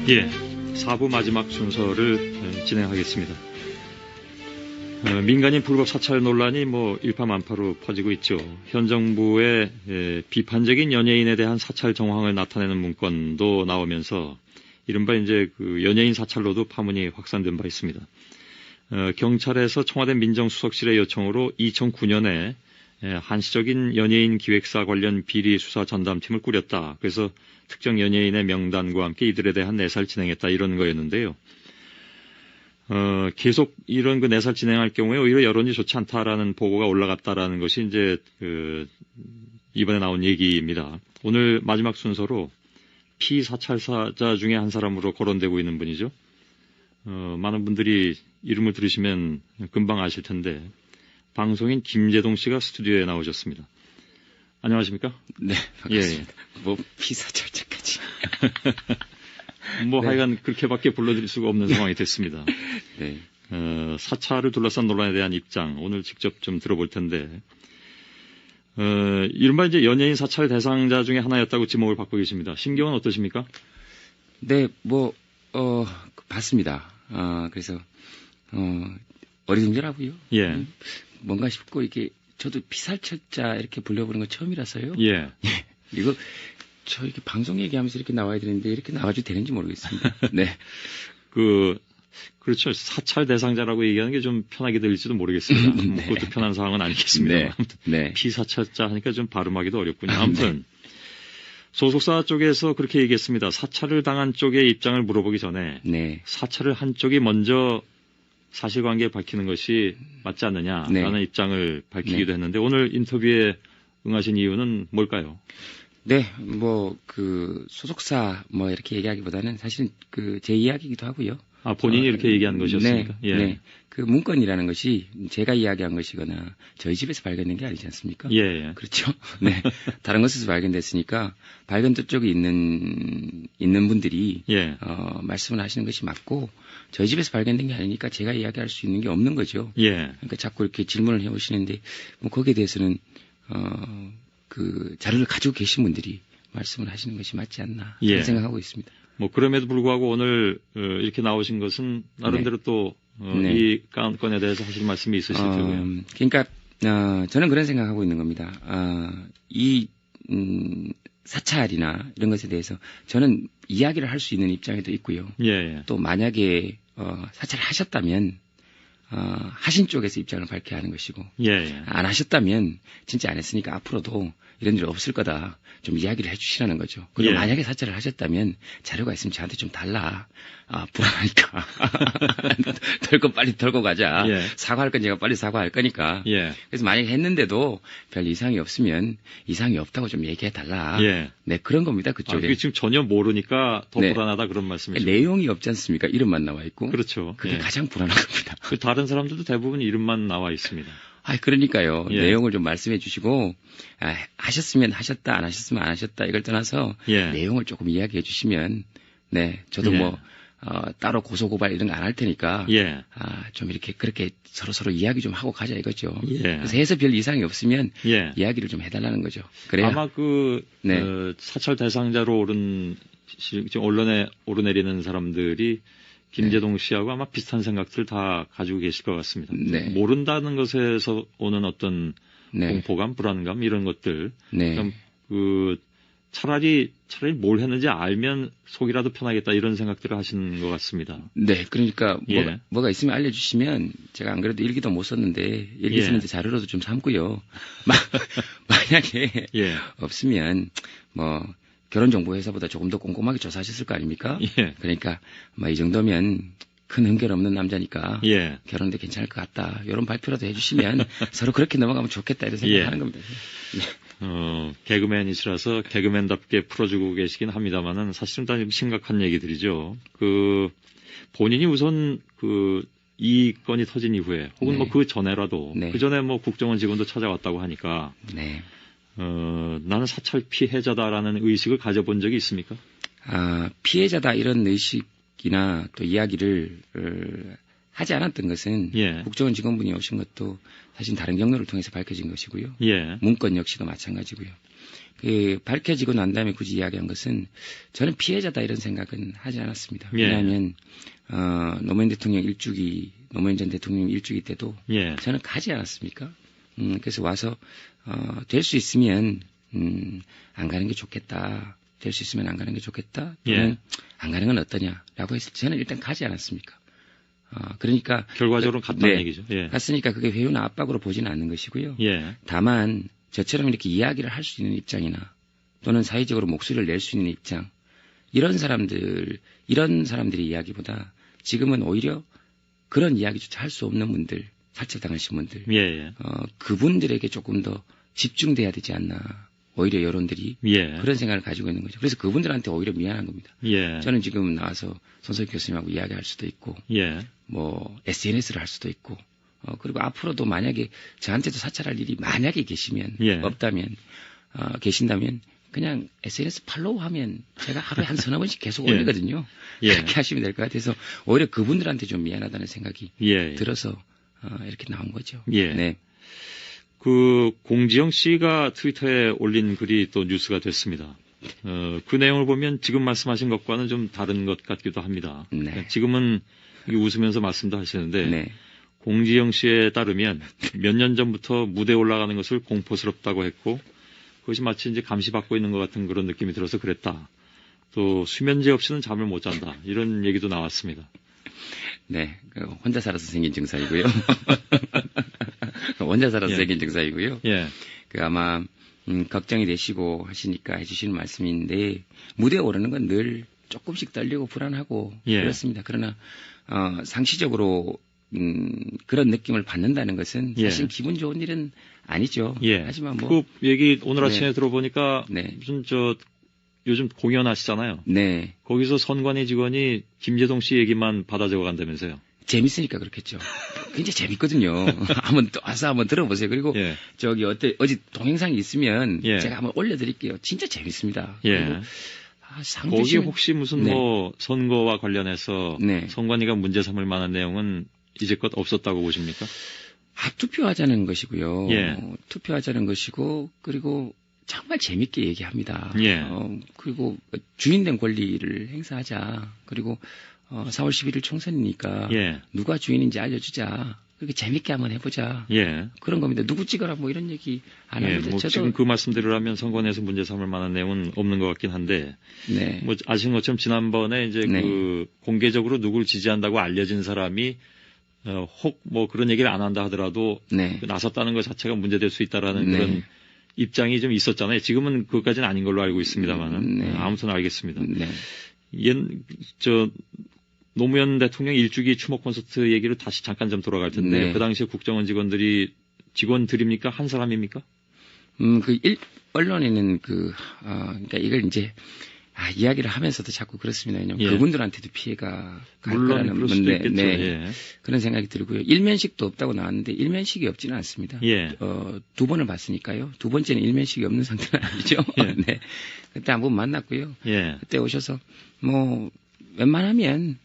예, 4부 마지막 순서를 진행하겠습니다. 민간인 불법 사찰 논란이 일파만파로 퍼지고 있죠. 현 정부의 비판적인 연예인에 대한 사찰 정황을 나타내는 문건도 나오면서 이른바 이제 그 연예인 사찰로도 파문이 확산된 바 있습니다. 경찰에서 청와대 민정수석실의 요청으로 2009년에 한시적인 연예인 기획사 관련 비리 수사 전담팀을 꾸렸다. 그래서 특정 연예인의 명단과 함께 이들에 대한 내사를 진행했다. 이런 거였는데요. 계속 이런 그 내사를 진행할 경우에 오히려 여론이 좋지 않다라는 보고가 올라갔다라는 것이 이제 이번에 나온 얘기입니다. 오늘 마지막 순서로 피사찰사자 중에 한 사람으로 거론되고 있는 분이죠. 많은 분들이 이름을 들으시면 금방 아실 텐데 방송인 김재동 씨가 스튜디오에 나오셨습니다. 안녕하십니까? 네, 반갑습니다. 예. 피사찰자까지. 네. 하여간 그렇게밖에 불러드릴 수가 없는 상황이 됐습니다. 네. 사찰을 둘러싼 논란에 대한 입장 오늘 직접 좀 들어볼 텐데 이른바 이제 연예인 사찰 대상자 중에 하나였다고 지목을 받고 계십니다. 심경은 어떠십니까? 네, 봤습니다. 그래서 어리둥절하고요. 예. 뭔가 싶고 이게 저도 피사찰자 이렇게 불려보는 건 처음이라서요. 예. 이거 저 이렇게 방송 얘기하면서 이렇게 나와야 되는데 이렇게 나와도 되는지 모르겠습니다. 네. 그렇죠. 사찰 대상자라고 얘기하는 게 좀 편하게 들릴지도 모르겠습니다. 네. 그것도 편한 상황은 아니겠습니다. 네. 네. 피사찰자 하니까 좀 발음하기도 어렵군요. 아무튼 네. 소속사 쪽에서 그렇게 얘기했습니다. 사찰을 당한 쪽의 입장을 물어보기 전에 네. 사찰을 한 쪽이 먼저 사실관계 밝히는 것이 맞지 않느냐라는 네. 입장을 밝히기도 네. 했는데 오늘 인터뷰에 응하신 이유는 뭘까요? 네, 소속사 이렇게 얘기하기보다는 사실은 제 이야기이기도 하고요. 본인이 이렇게 얘기한 것이었습니까? 네, 예. 네. 그 문건이라는 것이 제가 이야기한 것이거나 저희 집에서 발견된 게 아니지 않습니까? 예, 예. 그렇죠. 네. 다른 곳에서 발견됐으니까 발견처 쪽에 있는 분들이 예. 말씀을 하시는 것이 맞고 저희 집에서 발견된 게 아니니까 제가 이야기할 수 있는 게 없는 거죠. 예. 그러니까 자꾸 이렇게 질문을 해 오시는데 거기에 대해서는 자료를 가지고 계신 분들이 말씀을 하시는 것이 맞지 않나 예. 생각하고 있습니다. 그럼에도 불구하고 오늘 이렇게 나오신 것은 나름대로 네. 또 네. 이 건에 대해서 하실 말씀이 있으실 테고요. 그러니까 저는 그런 생각하고 있는 겁니다. 사찰이나 이런 것에 대해서 저는 이야기를 할 수 있는 입장에도 있고요. 예. 또 만약에 사찰을 하셨다면 하신 쪽에서 입장을 밝혀야 하는 것이고 예. 안 하셨다면 진짜 안 했으니까 앞으로도 이런 일 없을 거다. 좀 이야기를 해 주시라는 거죠. 그리고 예. 만약에 사찰을 하셨다면 자료가 있으면 저한테 좀 달라. 불안하니까. 덜 건 빨리 덜고 가자. 예. 사과할 건 제가 빨리 사과할 거니까. 예. 그래서 만약에 했는데도 별 이상이 없으면 이상이 없다고 좀 얘기해 달라. 예. 네, 그런 겁니다. 그쪽에. 그게 지금 전혀 모르니까 더 네. 불안하다 그런 말씀이시죠. 내용이 없지 않습니까? 이름만 나와 있고. 그렇죠. 그게 예. 가장 불안한 겁니다. 다른 사람들도 대부분 이름만 나와 있습니다. 그러니까요. 예. 내용을 좀 말씀해 주시고, 하셨으면 하셨다, 안 하셨으면 안 하셨다, 이걸 떠나서, 예. 내용을 조금 이야기해 주시면, 네, 저도 예. 따로 고소고발 이런 거 안 할 테니까, 예. 좀 그렇게 서로 이야기 좀 하고 가자 이거죠. 예. 그래서 해서 별 이상이 없으면, 예. 이야기를 좀 해달라는 거죠. 그래야. 아마 네. 사찰 대상자로 지금 언론에 오르내리는 사람들이 김재동 씨하고 아마 비슷한 생각들을 다 가지고 계실 것 같습니다. 네. 모른다는 것에서 오는 어떤 네. 공포감, 불안감 이런 것들. 네. 차라리 뭘 했는지 알면 속이라도 편하겠다 이런 생각들을 하시는 것 같습니다. 네, 그러니까 예. 뭐가 있으면 알려주시면 제가 안 그래도 일기도 못 썼는데 일기 쓰는데 자료로도 좀 삼고요. 만약에 예. 없으면 결혼정보회사보다 조금 더 꼼꼼하게 조사하셨을 거 아닙니까? 예. 그러니까 이 정도면 큰 흠결 없는 남자니까 예. 결혼도 괜찮을 것 같다. 이런 발표라도 해주시면 서로 그렇게 넘어가면 좋겠다 이런 생각하는 겁니다. 네. 개그맨이시라서 개그맨답게 풀어주고 계시긴 합니다만은 사실은 다 심각한 얘기들이죠. 본인이 우선 이 건이 터진 이후에 혹은 네. 그 전에라도 네. 그 전에 국정원 직원도 찾아왔다고 하니까 네. 나는 사찰 피해자다라는 의식을 가져본 적이 있습니까? 피해자다 이런 의식이나 또 이야기를 하지 않았던 것은 예. 국정원 직원분이 오신 것도 사실 다른 경로를 통해서 밝혀진 것이고요. 예. 문건 역시도 마찬가지고요. 밝혀지고 난 다음에 굳이 이야기한 것은 저는 피해자다 이런 생각은 하지 않았습니다. 예. 왜냐하면 노무현 전 대통령 일주기 때도 예. 저는 가지 않았습니까? 그래서 와서 될 수 있으면 안 가는 게 좋겠다. 될 수 있으면 안 가는 게 좋겠다. 또는 예. 안 가는 건 어떠냐라고 했을 때 저는 일단 가지 않았습니까? 그러니까 결과적으로 갔다는 네, 얘기죠. 예. 갔으니까 그게 회유나 압박으로 보지는 않는 것이고요. 예. 다만 저처럼 이렇게 이야기를 할 수 있는 입장이나 또는 사회적으로 목소리를 낼 수 있는 입장 이런 사람들의 이야기보다 지금은 오히려 그런 이야기조차 할 수 없는 분들, 사찰당하신 분들, 예. 예. 그분들에게 조금 더 집중돼야 되지 않나. 오히려 여론들이 예. 그런 생각을 가지고 있는 거죠. 그래서 그분들한테 오히려 미안한 겁니다. 예. 저는 지금 나와서 손석희 교수님하고 이야기할 수도 있고, 예. 뭐 SNS를 할 수도 있고, 그리고 앞으로도 만약에 저한테도 사찰할 일이 만약에 계시면 예. 없다면 계신다면 그냥 SNS 팔로우하면 제가 하루에 한 서너 번씩 계속 예. 올리거든요. 예. 그렇게 하시면 될 것 같아서 오히려 그분들한테 좀 미안하다는 생각이 예. 들어서 이렇게 나온 거죠. 예. 네. 그 공지영 씨가 트위터에 올린 글이 또 뉴스가 됐습니다. 그 내용을 보면 지금 말씀하신 것과는 좀 다른 것 같기도 합니다. 네. 지금은 웃으면서 말씀도 하시는데 네. 공지영 씨에 따르면 몇 년 전부터 무대에 올라가는 것을 공포스럽다고 했고 그것이 마치 이제 감시받고 있는 것 같은 그런 느낌이 들어서 그랬다. 또 수면제 없이는 잠을 못 잔다. 이런 얘기도 나왔습니다. 네, 혼자 살아서 생긴 증상이고요. 혼자 살아서 예. 생긴 증상이고요. 예. 아마 걱정이 되시고 하시니까 해주시는 말씀인데 무대에 오르는 건 늘 조금씩 떨리고 불안하고 예. 그렇습니다. 그러나 상시적으로 그런 느낌을 받는다는 것은 예. 사실 기분 좋은 일은 아니죠. 예. 하지만 뭐 그 얘기 오늘 네. 아침에 들어보니까 네. 무슨 요즘 공연하시잖아요. 네. 거기서 선관위 직원이 김재동 씨 얘기만 받아 적어 간다면서요. 재밌으니까 그렇겠죠. 굉장히 재밌거든요. 한번 또 와서 한번 들어보세요. 그리고 예. 어제 동영상이 있으면 예. 제가 한번 올려드릴게요. 진짜 재밌습니다. 예. 그리고 상주 거기 씨는 혹시 무슨 네. 뭐 선거와 관련해서 네. 선관위가 문제 삼을 만한 내용은 이제껏 없었다고 보십니까? 투표하자는 것이고요. 예. 투표하자는 것이고 그리고 정말 재밌게 얘기합니다. 예. 그리고 주인된 권리를 행사하자. 그리고 4월 11일 총선이니까 예. 누가 주인인지 알려주자. 그렇게 재밌게 한번 해보자. 예. 그런 겁니다. 누구 찍어라 뭐 이런 얘기 안 예. 합니다. 뭐 저도 지금 그 말씀대로라면 선관위에서 문제 삼을 만한 내용은 없는 것 같긴 한데 네. 뭐 아시는 것처럼 지난번에 이제 네. 그 공개적으로 누굴 지지한다고 알려진 사람이 혹 뭐 그런 얘기를 안 한다 하더라도 네. 나섰다는 것 자체가 문제될 수 있다라는 네. 그런 입장이 좀 있었잖아요. 지금은 그것까지는 아닌 걸로 알고 있습니다만 네. 아무튼 알겠습니다. 네. 노무현 대통령 일주기 추모 콘서트 얘기로 다시 잠깐 좀 돌아갈 텐데 네. 그 당시에 국정원 직원들입니까? 한 사람입니까? 언론에는 그러니까 이걸 이제 이야기를 하면서도 자꾸 그렇습니다. 왜냐면 예. 그분들한테도 피해가 갈 물론 거라는 그럴 수도 있겠죠. 네. 예. 그런 생각이 들고요. 일면식도 없다고 나왔는데 일면식이 없지는 않습니다. 예. 두 번을 봤으니까요. 두 번째는 일면식이 없는 상태는 아니죠. 예. 네. 그때 한 번 만났고요. 예. 그때 오셔서 뭐 웬만하면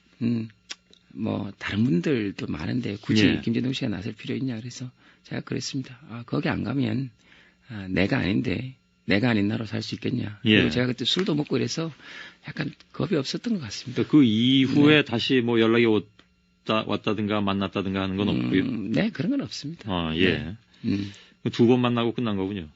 뭐 다른 분들도 많은데 굳이 예. 김재동 씨가 나설 필요 있냐 그래서 제가 그랬습니다. 거기 안 가면 내가 아닌데 내가 아닌 나로 살 수 있겠냐. 예. 그리고 제가 그때 술도 먹고 이래서 약간 겁이 없었던 것 같습니다. 그 이후에 네. 다시 뭐 연락이 왔다든가 만났다든가 하는 건 없고요. 네, 그런 건 없습니다. 예. 네. 두 번 만나고 끝난 거군요.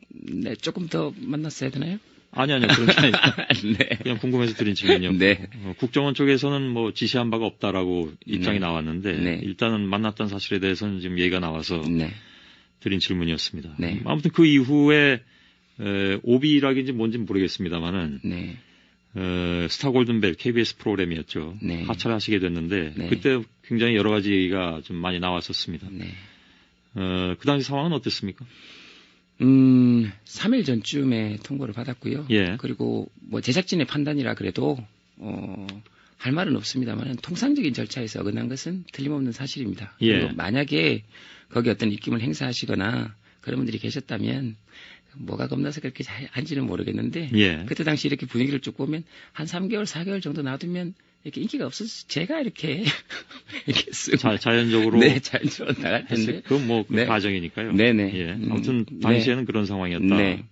네, 조금 더 만났어야 되나요? 아니요. 그런 게 아니라 네. 그냥 궁금해서 드린 질문이요. 네. 국정원 쪽에서는 뭐 지시한 바가 없다라고 입장이 네. 나왔는데 네. 일단은 만났던 사실에 대해서는 지금 얘기가 나와서 네. 드린 질문이었습니다. 네. 아무튼 그 이후에 오비락인지 뭔지 모르겠습니다만은 네. 스타 골든벨 KBS 프로그램이었죠. 네. 하차를 하시게 됐는데 네. 그때 굉장히 여러 가지가 좀 많이 나왔었습니다. 네. 그 당시 상황은 어땠습니까? 3일 전쯤에 통보를 받았고요. 예. 그리고 뭐 제작진의 판단이라 그래도 할 말은 없습니다만 통상적인 절차에서 어긋난 것은 틀림없는 사실입니다. 예. 그리고 만약에 거기 어떤 입김을 행사하시거나 그런 분들이 계셨다면 뭐가 겁나서 그렇게 한지는 모르겠는데 예. 그때 당시 이렇게 분위기를 쭉 보면 한 3개월, 4개월 정도 놔두면 이렇게 인기가 없어서 제가 이렇게 이렇게 쓰고 자연적으로 네, 자연적으로 나갈 텐데 그건 뭐 네. 과정이니까요. 네네. 예. 아무튼 당시에는 그런 상황이었다. 네.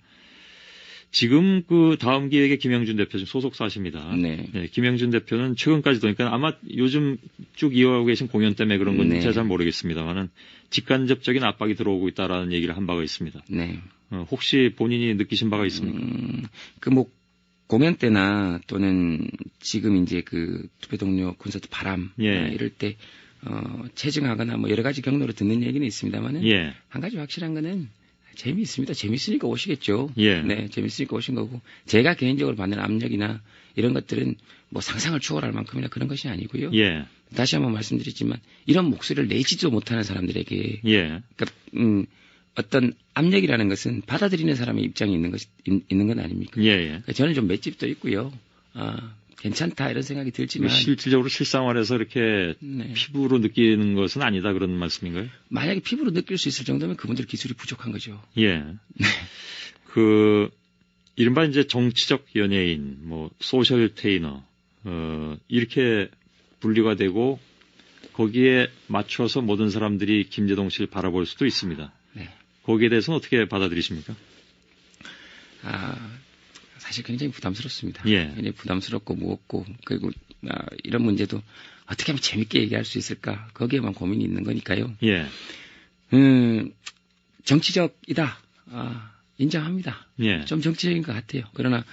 지금 그 다음 기획의 김영준 대표 지금 소속사십니다. 네. 네, 김영준 대표는 최근까지도 그러니까 아마 요즘 쭉 이어가고 계신 공연 때문에 그런 건지 네. 제가 잘 모르겠습니다만은 직간접적인 압박이 들어오고 있다라는 얘기를 한 바가 있습니다. 네. 혹시 본인이 느끼신 바가 있습니까? 그 뭐 공연 때나 또는 지금 이제 그 투표 동료 콘서트 바람 예. 이럴 때 체증하거나 뭐 여러 가지 경로로 듣는 얘기는 있습니다만은 예. 한 가지 확실한 거는 재미있습니다. 재밌으니까 오시겠죠. 예. 네, 재밌으니까 오신 거고 제가 개인적으로 받는 압력이나 이런 것들은 뭐 상상을 초월할 만큼이나 그런 것이 아니고요. 예. 다시 한번 말씀드리지만 이런 목소리를 내지도 못하는 사람들에게 예. 그러니까 어떤 압력이라는 것은 받아들이는 사람의 입장이 있는 건 아닙니까? 예. 예. 그러니까 저는 좀 맷집도 있고요. 괜찮다 이런 생각이 들지만 실질적으로 실생활에서 이렇게 네. 피부로 느끼는 것은 아니다 그런 말씀인가요? 만약에 피부로 느낄 수 있을 정도면 그분들 기술이 부족한 거죠. 예. 그 이른바 이제 정치적 연예인, 뭐 소셜 테이너 이렇게 분류가 되고 거기에 맞춰서 모든 사람들이 김제동 씨를 바라볼 수도 있습니다. 네. 거기에 대해서는 어떻게 받아들이십니까? 사실 굉장히 부담스럽습니다. 예. 굉장히 부담스럽고 무겁고 그리고 이런 문제도 어떻게 하면 재밌게 얘기할 수 있을까 거기에만 고민이 있는 거니까요. 예. 정치적이다. 인정합니다. 예. 좀 정치적인 것 같아요. 그러나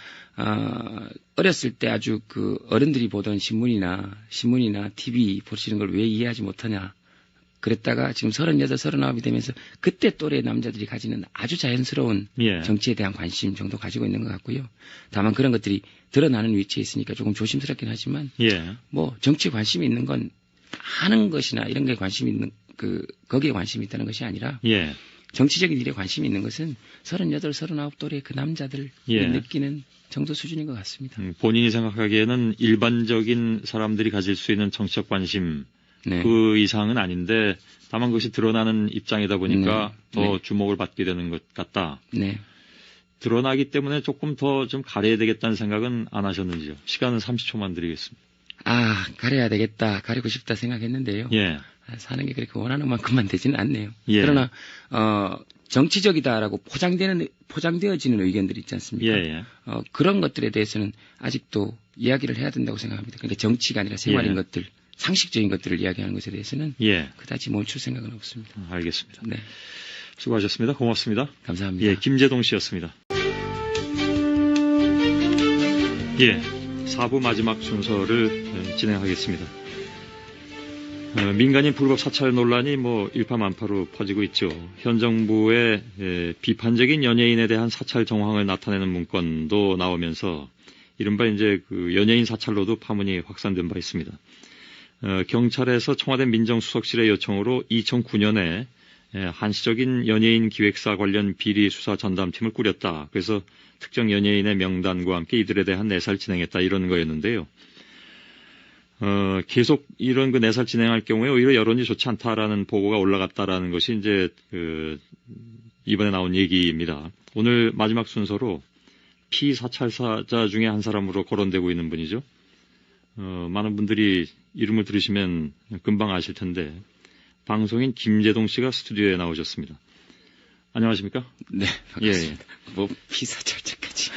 어렸을 때 아주 그 어른들이 보던 신문이나 TV 보시는 걸 왜 이해하지 못하냐. 그랬다가 지금 38, 39이 되면서 그때 또래 남자들이 가지는 아주 자연스러운 예. 정치에 대한 관심 정도 가지고 있는 것 같고요. 다만 그런 것들이 드러나는 위치에 있으니까 조금 조심스럽긴 하지만 예. 뭐 정치에 관심이 있는 건 하는 것이나 이런 게 관심이 있는 거기에 관심이 있다는 것이 아니라 예. 정치적인 일에 관심이 있는 것은 38, 39 또래 그 남자들이 예. 느끼는 정도 수준인 것 같습니다. 본인이 생각하기에는 일반적인 사람들이 가질 수 있는 정치적 관심 네. 그 이상은 아닌데 다만 그것이 드러나는 입장이다 보니까 네. 더 네. 주목을 받게 되는 것 같다. 네. 드러나기 때문에 조금 더 좀 가려야 되겠다는 생각은 안 하셨는지요? 시간은 30초만 드리겠습니다. 가려야 되겠다, 가리고 싶다 생각했는데요. 예. 사는 게 그렇게 원하는 만큼만 되지는 않네요. 예. 그러나 정치적이다라고 포장되어지는 의견들이 있지 않습니까? 예. 그런 것들에 대해서는 아직도 이야기를 해야 된다고 생각합니다. 그러니까 정치가 아니라 생활인 예. 것들, 상식적인 것들을 이야기하는 것에 대해서는 예. 그다지 멈출 생각은 없습니다. 알겠습니다. 네, 수고하셨습니다. 고맙습니다. 감사합니다. 예, 김제동 씨였습니다. 예, 4부 마지막 순서를 진행하겠습니다. 민간인 불법 사찰 논란이 일파만파로 퍼지고 있죠. 현 정부의 비판적인 연예인에 대한 사찰 정황을 나타내는 문건도 나오면서 이른바 이제 그 연예인 사찰로도 파문이 확산된 바 있습니다. 경찰에서 청와대 민정수석실의 요청으로 2009년에 한시적인 연예인 기획사 관련 비리 수사 전담팀을 꾸렸다. 그래서 특정 연예인의 명단과 함께 이들에 대한 내사를 진행했다. 이런 거였는데요. 계속 이런 그 내사를 진행할 경우에 오히려 여론이 좋지 않다라는 보고가 올라갔다라는 것이 이제 이번에 나온 얘기입니다. 오늘 마지막 순서로 피사찰사자 중에 한 사람으로 거론되고 있는 분이죠. 많은 분들이 이름을 들으시면 금방 아실 텐데 방송인 김제동 씨가 스튜디오에 나오셨습니다. 안녕하십니까? 네, 반갑습니다. 예. 피사찰자까지.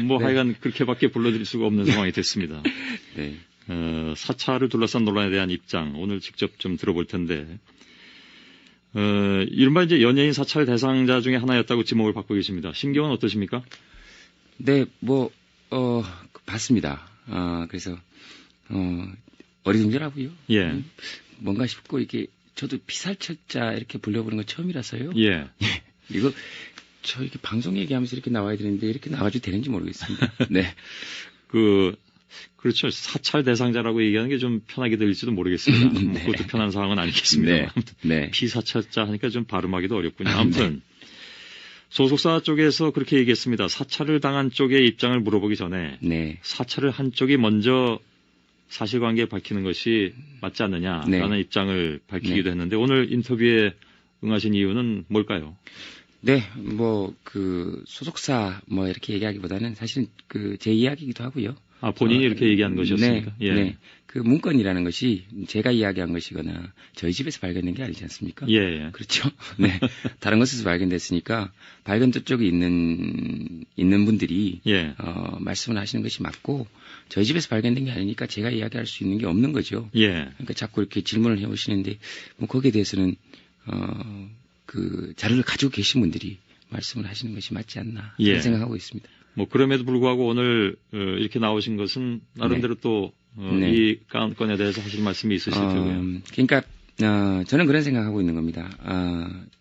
네. 하여간 그렇게밖에 불러드릴 수가 없는 상황이 됐습니다. 네. 사찰을 둘러싼 논란에 대한 입장 오늘 직접 좀 들어볼 텐데 이른바 이제 연예인 사찰 대상자 중에 하나였다고 지목을 받고 계십니다. 심경은 어떠십니까? 네, 봤습니다. 그래서 어리둥절하고요. 예. 뭔가 싶고 이게 저도 피살철자 이렇게 불려보는 건 처음이라서요. 예. 이거 저 이렇게 방송 얘기하면서 이렇게 나와야 되는데 이렇게 나와도 되는지 모르겠습니다. 네. 그렇죠. 사찰 대상자라고 얘기하는 게 좀 편하게 들릴지도 모르겠습니다. 네. 그것도 편한 상황은 아니겠습니다. 네. 네. 피사찰자 하니까 좀 발음하기도 어렵군요. 아무튼 네. 소속사 쪽에서 그렇게 얘기했습니다. 사찰을 당한 쪽의 입장을 물어보기 전에 네. 사찰을 한 쪽이 먼저 사실관계 밝히는 것이 맞지 않느냐라는 네. 입장을 밝히기도 네. 했는데 오늘 인터뷰에 응하신 이유는 뭘까요? 네, 소속사 이렇게 얘기하기보다는 사실은 제 이야기이기도 하고요. 아, 본인이 이렇게 얘기한 것이었습니까? 네, 예. 네. 그 문건이라는 것이 제가 이야기한 것이거나 저희 집에서 발견된 게 아니지 않습니까? 예, 예. 그렇죠. 네. 다른 곳에서 발견됐으니까 발견처 쪽에 있는 분들이 예. 말씀을 하시는 것이 맞고 저희 집에서 발견된 게 아니니까 제가 이야기할 수 있는 게 없는 거죠. 예. 그러니까 자꾸 이렇게 질문을 해 오시는데 뭐 거기에 대해서는 그 자료를 가지고 계신 분들이 말씀을 하시는 것이 맞지 않나 예. 생각하고 있습니다. 뭐 그럼에도 불구하고 오늘 이렇게 나오신 것은 나름대로 또 네. 이 건에 대해서 하실 말씀이 있으실 테고요. 그러니까 저는 그런 생각하고 있는 겁니다.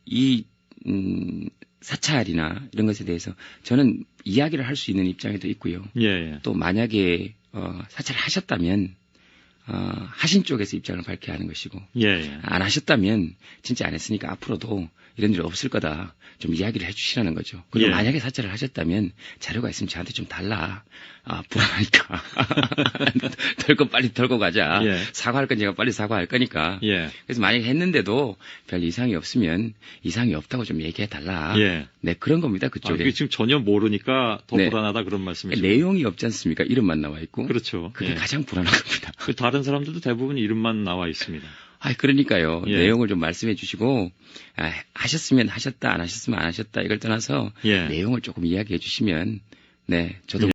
이 사찰이나 이런 것에 대해서 저는 이야기를 할 수 있는 입장에도 있고요. 예, 예. 또 만약에 사찰을 하셨다면 하신 쪽에서 입장을 밝혀야 하는 것이고 예, 예. 안 하셨다면 진짜 안 했으니까 앞으로도 이런 일 없을 거다. 좀 이야기를 해주시라는 거죠. 그리고 예. 만약에 사찰을 하셨다면 자료가 있으면 저한테 좀 달라. 불안하니까. 덜 건 빨리 덜고 가자. 예. 사과할 건 제가 빨리 사과할 거니까. 예. 그래서 만약에 했는데도 별 이상이 없으면 이상이 없다고 좀 얘기해 달라. 예. 네, 그런 겁니다. 아, 그쪽에. 그게 지금 전혀 모르니까 더 네. 불안하다 그런 말씀이시죠. 내용이 없지 않습니까? 이름만 나와 있고. 그렇죠. 그게 예. 가장 불안한 겁니다. 그 다른 사람들도 대부분 이름만 나와 있습니다. 그러니까요. 예. 내용을 좀 말씀해 주시고, 하셨으면 하셨다, 안 하셨으면 안 하셨다, 이걸 떠나서 예. 내용을 조금 이야기해 주시면, 네, 저도